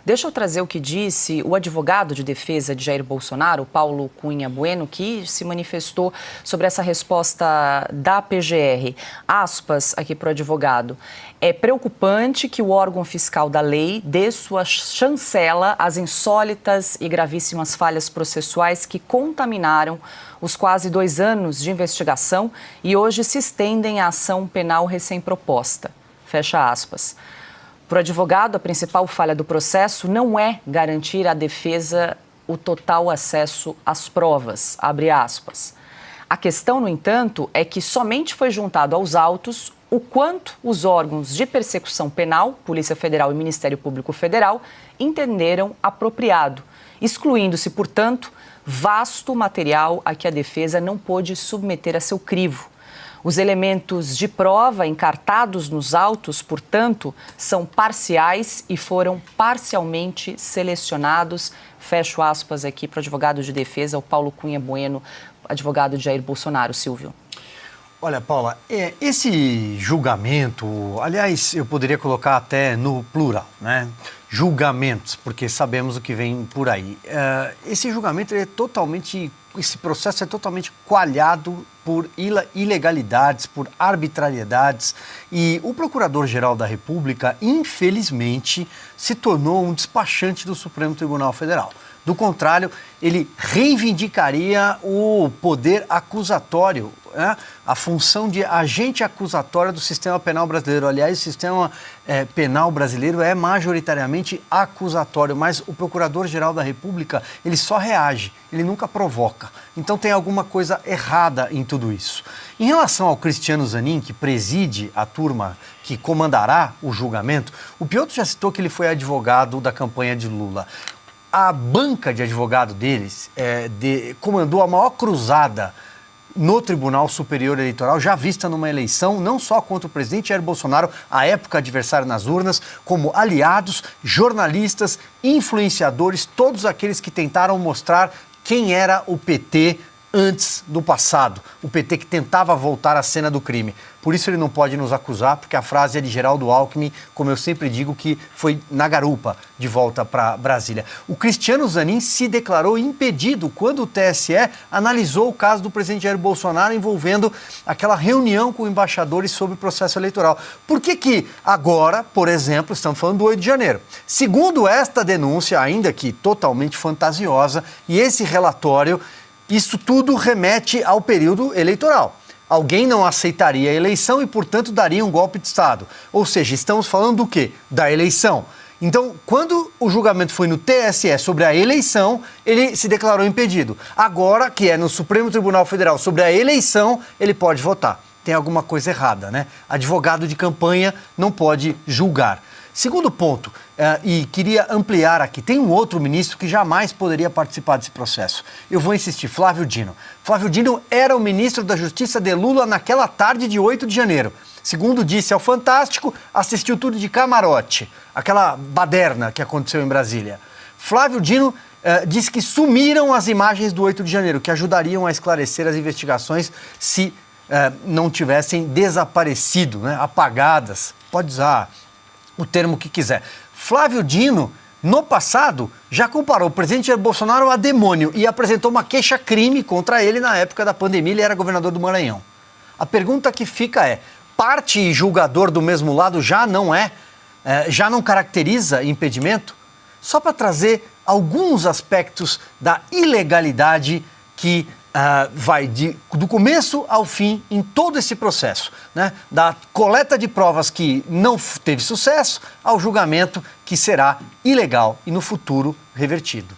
Deixa eu trazer o que disse o advogado de defesa de Jair Bolsonaro, Paulo Cunha Bueno, que se manifestou sobre essa resposta da PGR. Aspas aqui para o advogado. É preocupante que o órgão fiscal da lei dê sua chancela às insólitas e gravíssimas falhas processuais que contaminaram os quase 2 anos de investigação e hoje se estendem à ação penal recém-proposta. Fecha aspas. Para o advogado, a principal falha do processo não é garantir à defesa o total acesso às provas, abre aspas. A questão, no entanto, é que somente foi juntado aos autos o quanto os órgãos de persecução penal, Polícia Federal e Ministério Público Federal, entenderam apropriado, excluindo-se, portanto, vasto material a que a defesa não pôde submeter a seu crivo. Os elementos de prova encartados nos autos, portanto, são parciais e foram parcialmente selecionados. Fecho aspas aqui para o advogado de defesa, o Paulo Cunha Bueno, advogado de Jair Bolsonaro. Silvio. Olha, Paula, esse julgamento, aliás, eu poderia colocar até no plural, né? Julgamentos, porque sabemos o que vem por aí. Esse julgamento esse processo é totalmente coalhado por ilegalidades, por arbitrariedades, e o Procurador-Geral da República, infelizmente, se tornou um despachante do Supremo Tribunal Federal. Do contrário, ele reivindicaria o poder acusatório, né? A função de agente acusatório do sistema penal brasileiro. Aliás, o sistema penal brasileiro é majoritariamente acusatório, mas o Procurador-Geral da República, ele só reage, ele nunca provoca. Então tem alguma coisa errada em tudo isso. Em relação ao Cristiano Zanin, que preside a turma que comandará o julgamento, o Piotr já citou que ele foi advogado da campanha de Lula. A banca de advogado deles comandou a maior cruzada no Tribunal Superior Eleitoral, já vista numa eleição, não só contra o presidente Jair Bolsonaro, à época adversário nas urnas, como aliados, jornalistas, influenciadores, todos aqueles que tentaram mostrar quem era o PT antes do passado, o PT que tentava voltar à cena do crime. Por isso ele não pode nos acusar, porque a frase é de Geraldo Alckmin, como eu sempre digo, que foi na garupa de volta para Brasília. O Cristiano Zanin se declarou impedido quando o TSE analisou o caso do presidente Jair Bolsonaro envolvendo aquela reunião com embaixadores sobre o processo eleitoral. Por que agora, por exemplo, estamos falando do 8 de janeiro? Segundo esta denúncia, ainda que totalmente fantasiosa, e esse relatório, isso tudo remete ao período eleitoral. Alguém não aceitaria a eleição e, portanto, daria um golpe de Estado. Ou seja, estamos falando do quê? Da eleição. Então, quando o julgamento foi no TSE sobre a eleição, ele se declarou impedido. Agora, que é no Supremo Tribunal Federal sobre a eleição, ele pode votar. Tem alguma coisa errada, né? Advogado de campanha não pode julgar. Segundo ponto, e queria ampliar aqui, tem um outro ministro que jamais poderia participar desse processo. Eu vou insistir, Flávio Dino. Flávio Dino era o ministro da Justiça de Lula naquela tarde de 8 de janeiro. Segundo disse ao Fantástico, assistiu tudo de camarote, aquela baderna que aconteceu em Brasília. Flávio Dino disse que sumiram as imagens do 8 de janeiro, que ajudariam a esclarecer as investigações se não tivessem desaparecido, né, apagadas. Pode usar o termo que quiser. Flávio Dino, no passado, já comparou o presidente Jair Bolsonaro a demônio e apresentou uma queixa-crime contra ele na época da pandemia. Ele era governador do Maranhão. A pergunta que fica é, parte e julgador do mesmo lado já não caracteriza impedimento? Só para trazer alguns aspectos da ilegalidade que vai do começo ao fim em todo esse processo, né? Da coleta de provas que não teve sucesso ao julgamento que será ilegal e no futuro revertido.